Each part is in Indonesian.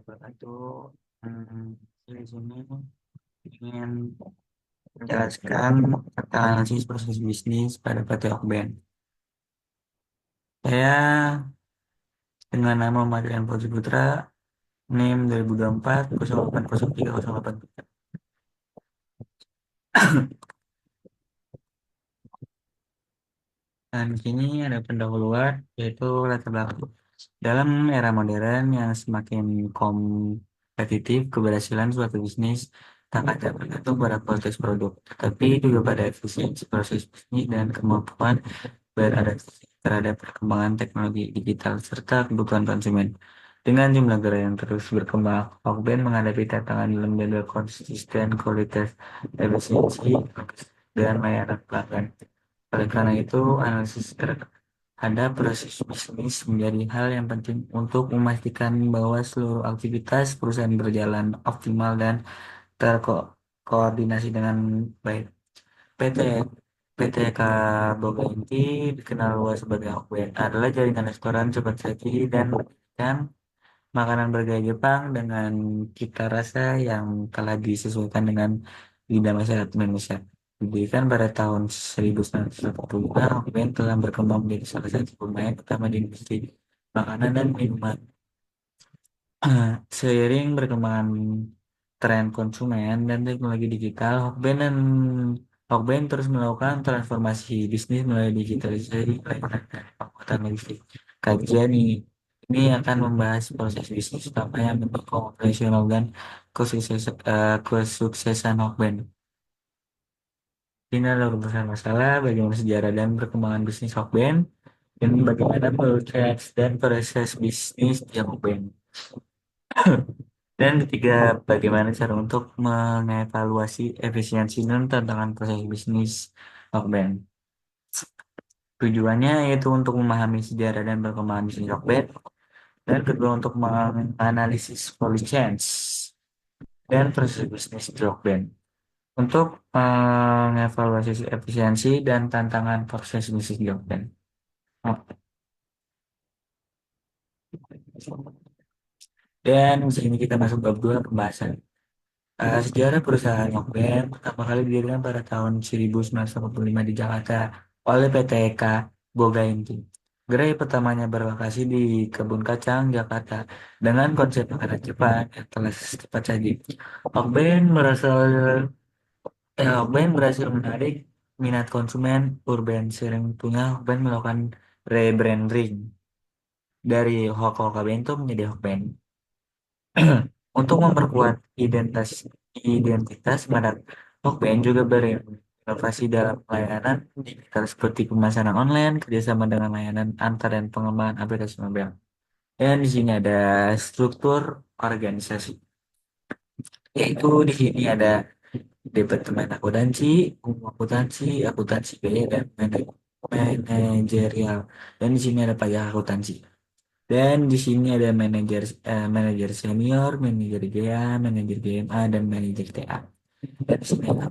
Itu di sini ingin menjelaskan tentang analisis proses bisnis pada PT Okben. Saya dengan nama Marian Fauzi Putra, NIM 2024 0803 08. Dan di sini ada pendahuluan yaitu latar belakang. Dalam era modern yang semakin kompetitif, keberhasilan suatu bisnis tak hanya bergantung pada kualitas produk, tetapi juga pada efisiensi proses bisnis dan kemampuan beradaptasi terhadap perkembangan teknologi digital serta kebutuhan konsumen. Dengan jumlah gerai yang terus berkembang, Hokben menghadapi tantangan dalam menjaga konsisten kualitas, efisiensi, dan layanan pelanggan. Oleh karena itu, analisis terhadap proses bisnis menjadi hal yang penting untuk memastikan bahwa seluruh aktivitas perusahaan berjalan optimal dan terkoordinasi dengan baik. PT PT Boga Inti dikenal luas sebagai Hokben adalah jaringan restoran cepat saji dan makanan bergaya Jepang dengan cita rasa yang telah disesuaikan dengan lidah masyarakat Indonesia. Didirikan pada tahun 1985, Hokben telah berkembang menjadi salah satu pemain utama di industri makanan dan minuman. Seiring perkembangan tren konsumen dan teknologi digital, Hokben terus melakukan transformasi bisnis melalui digitalisasi layanan dan penguatan logistik. Kajian ini akan membahas proses bisnis utama yang mendukung operasional dan kesuksesan Hokben. Ini adalah rumusan masalah, bagaimana sejarah dan perkembangan bisnis Hokben, dan bagaimana proses dan proses bisnis di Hokben. Dan ketiga, bagaimana cara untuk mengevaluasi efisiensi dan tantangan proses bisnis Rockband. Tujuannya yaitu untuk memahami sejarah dan perkembangan bisnis Rockband. Dan kedua, untuk menganalisis value chains dan proses bisnis di Rockband. Untuk mengevaluasi efisiensi dan tantangan proses bisnis di Rockband. Dan di sini kita masuk bab 2 pembahasan. Sejarah perusahaan Yokben pertama kali didirikan pada tahun 1985 di Jakarta oleh PT Eka Boga Inti. Gerai pertamanya berlokasi di Kebun Kacang, Jakarta, dengan konsep makanan cepat yang telah cepat saji. Hokben berhasil menarik minat konsumen urban. Sering punya Hokben melakukan rebranding dari Hoka Bento menjadi Hokben. Untuk memperkuat identitas Madak, Tokben juga berinovasi dalam layanan digital seperti pemesanan online, kerjasama dengan layanan antar dan pengembangan aplikasi mobile. Dan di sini ada struktur organisasi, yaitu di sini ada Departemen Akuntansi, Umum Akuntansi, Akuntansi Biaya, dan Manajerial. Dan di sini ada pajak akuntansi. Dan di sini ada manajer senior, manajer GA, manajer GMA, dan manajer TA. Dan di sini ada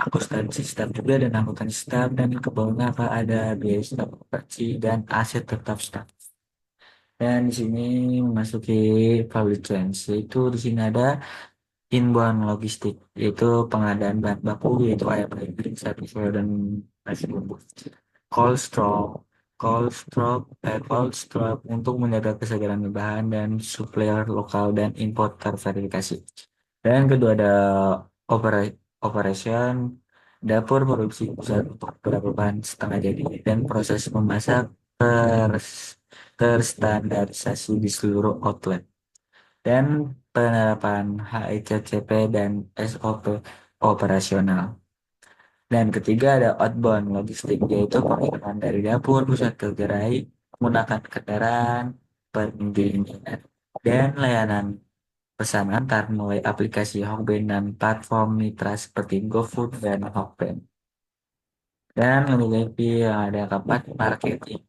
akuntansi staff juga dan akuntansi staff dan ke bawahnya ada biaya staff operasi dan aset tetap staff. Dan di sini memasuki value chains, yaitu di sini ada inbound logistik, yaitu pengadaan bahan baku, yaitu ayam daging, sapi, sayur, dan nasi bumbu. Cold stroke, cold stroke untuk menjaga kesegaran bahan dan supplier lokal dan impor terverifikasi. Dan kedua ada opera- operation, dapur produksi pusat untuk beberapa bahan setengah jadi dan proses memasak terstandarisasi di seluruh outlet dan penerapan HICCP dan SOP operasional. Dan ketiga ada outbound logistik, yaitu pengiriman dari dapur pusat ke gerai menggunakan kendaraan, pendinginan, dan layanan pesan antar melalui aplikasi Hokben dan platform mitra seperti GoFood dan Hokben. Dan lebih lagi ada keempat marketing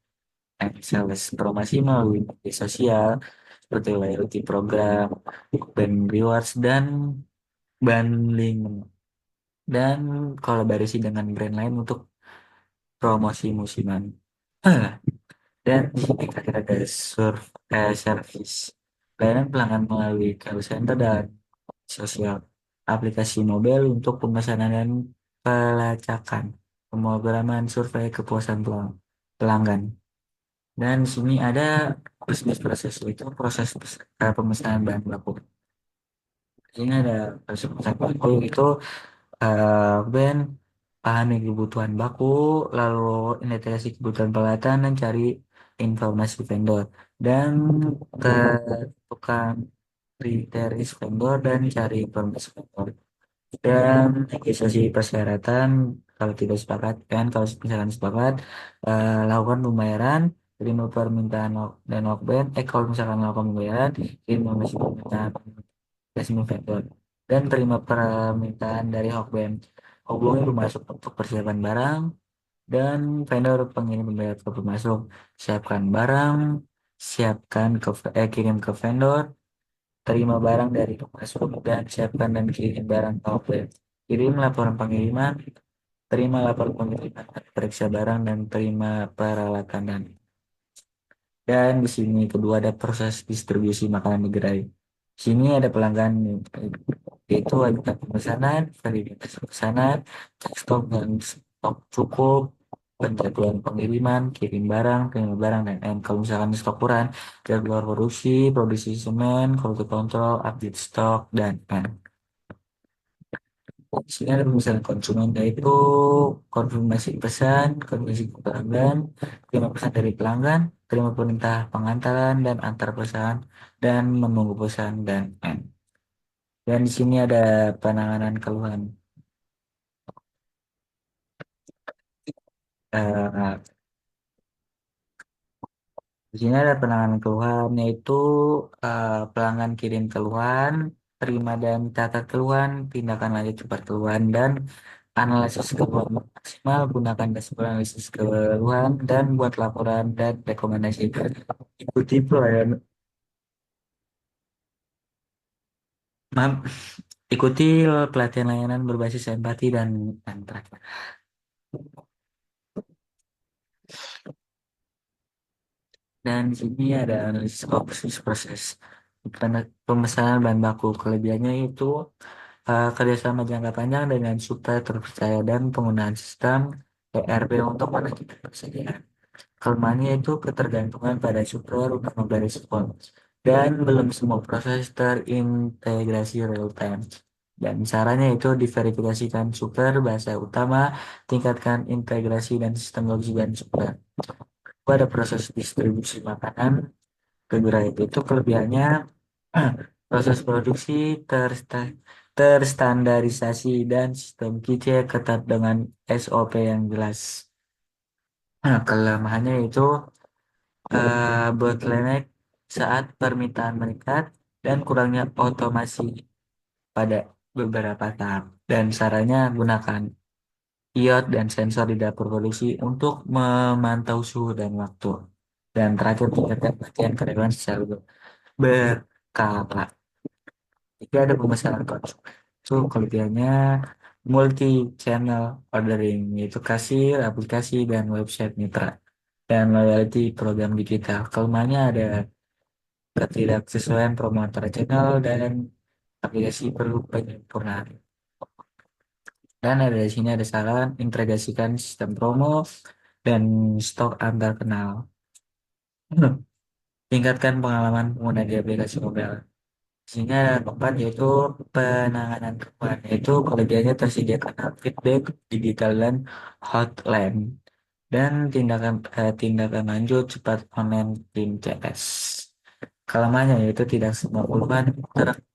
and sales, promosi melalui media sosial seperti loyalty program, Hokben Rewards, dan bundling, dan kolaborasi dengan brand lain untuk promosi musiman. Dan di sini terakhir ada service. layanan pelanggan melalui call center dan sosial, aplikasi mobile untuk pemesanan dan pelacakan, pemrograman survei kepuasan pelanggan. Dan di sini ada bisnis proses itu proses pemesanan bahan baku. Di sini ada proses pemesanan bahan baku itu band pahami kebutuhan baku, lalu integrasi kebutuhan peralatan dan cari informasi vendor dan ke tukang kriteris vendor dan cari informasi vendor dan negosiasi persyaratan kalau tidak sepakat kan kalau misalkan sepakat lakukan pembayaran terima permintaan dan workbank kalau misalkan lakukan pembayaran kirim informasi permintaan resmi vendor dan terima permintaan dari Hokben. Hubungi pemasok untuk persiapan barang dan vendor pengirim pembayar ke pemasok. Siapkan barang, kirim ke vendor, terima barang dari pemasok dan siapkan dan kirim barang ke Hokben. Kirim laporan pengiriman, terima laporan pengiriman, periksa barang dan terima peralatan dan di sini kedua ada proses distribusi makanan di gerai. Sini ada pelanggan yaitu ada pemesanan, verifikasi pesanan, cek stok dan stok cukup, penjadwalan pengiriman, kirim barang, terima barang dan kalau misalkan stok kurang, jadwal produksi, produksi semen, quality control, update stok dan di sini ada pemesanan konsumen yaitu konfirmasi pesan, konfirmasi pelanggan, terima pesan dari pelanggan, terima perintah pengantaran dan antar pesan, dan menunggu pesan dan end. Dan di sini ada penanganan keluhan. Eh, di sini ada penanganan keluhan yaitu pelanggan kirim keluhan, terima dan catat keluhan, tindakan lanjut cepat keluhan dan analisis keluhan maksimal, gunakan dashboard analisis keluhan dan buat laporan dan rekomendasi. Ikuti pelayanan, maaf, ikuti pelatihan layanan berbasis empati dan terakhir. Dan di sini ada analisis opsis proses pemesanan bahan baku. Kelebihannya itu kerjasama jangka panjang dengan supplier terpercaya dan penggunaan sistem ERP untuk manajemen persediaan. Kelemahannya itu ketergantungan pada supplier untuk memberi respon dan belum semua proses terintegrasi real time. Dan caranya itu diverifikasikan supplier bahasa utama, tingkatkan integrasi dan sistem logis dan supplier. Pada proses distribusi makanan ke gerai itu kelebihannya proses produksi terstandarisasi dan sistem QC ketat dengan SOP yang jelas. Nah, kelemahannya itu bottleneck saat permintaan meningkat dan kurangnya otomasi pada beberapa tahap. Dan sarannya gunakan iot dan sensor di dapur produksi untuk memantau suhu dan waktu. Dan terakhir tingkatkan pelatihan karyawan secara berkala. Jika ada pemesanan konsumen, itu kelebihannya multi channel ordering, yaitu kasir, aplikasi, dan website mitra. Dan loyalty program digital. Kelemahannya ada ketidaksesuaian promotor channel dan aplikasi perlu penyempurnaan. Dan ada di sini ada saran integrasikan sistem promo dan stok antar kenal. Tingkatkan pengalaman pengguna di aplikasi mobile. Sehingga ada keempat yaitu penanganan keluhan yaitu kelebihannya tersedia kanal feedback digital dan hotline dan tindakan lanjut cepat online tim CS. Kelemahannya yaitu tidak semua keluhan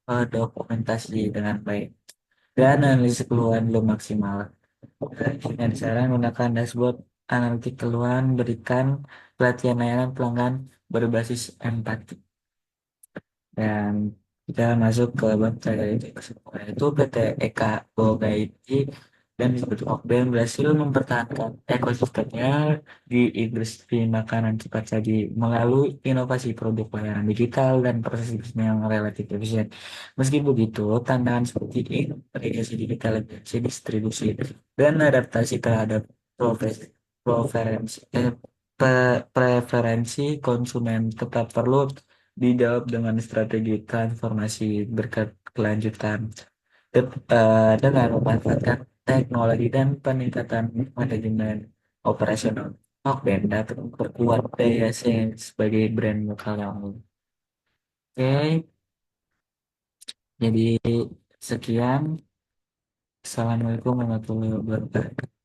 terdokumentasi dengan baik dan analisis keluhan belum maksimal. Dengan saran menggunakan dashboard analitik keluhan, berikan pelatihan layanan pelanggan berbasis empati. Dan kita masuk ke bab terakhir itu PT Eka Boga ini dan disebut Okben berhasil mempertahankan ekosistemnya di industri makanan cepat saji melalui inovasi produk layanan digital dan proses bisnis yang relatif efisien. Meski begitu, tantangan seperti integrasi digital, distribusi, dan adaptasi terhadap profesi, preferensi, preferensi konsumen tetap perlu dijawab dengan strategi transformasi berkelanjutan dengan memanfaatkan teknologi dan peningkatan manajemen operasional. Oh, band dapat memperkuat daya saing sebagai brand lokal yang unggul. Oke, jadi sekian. Assalamualaikum warahmatullahi wabarakatuh.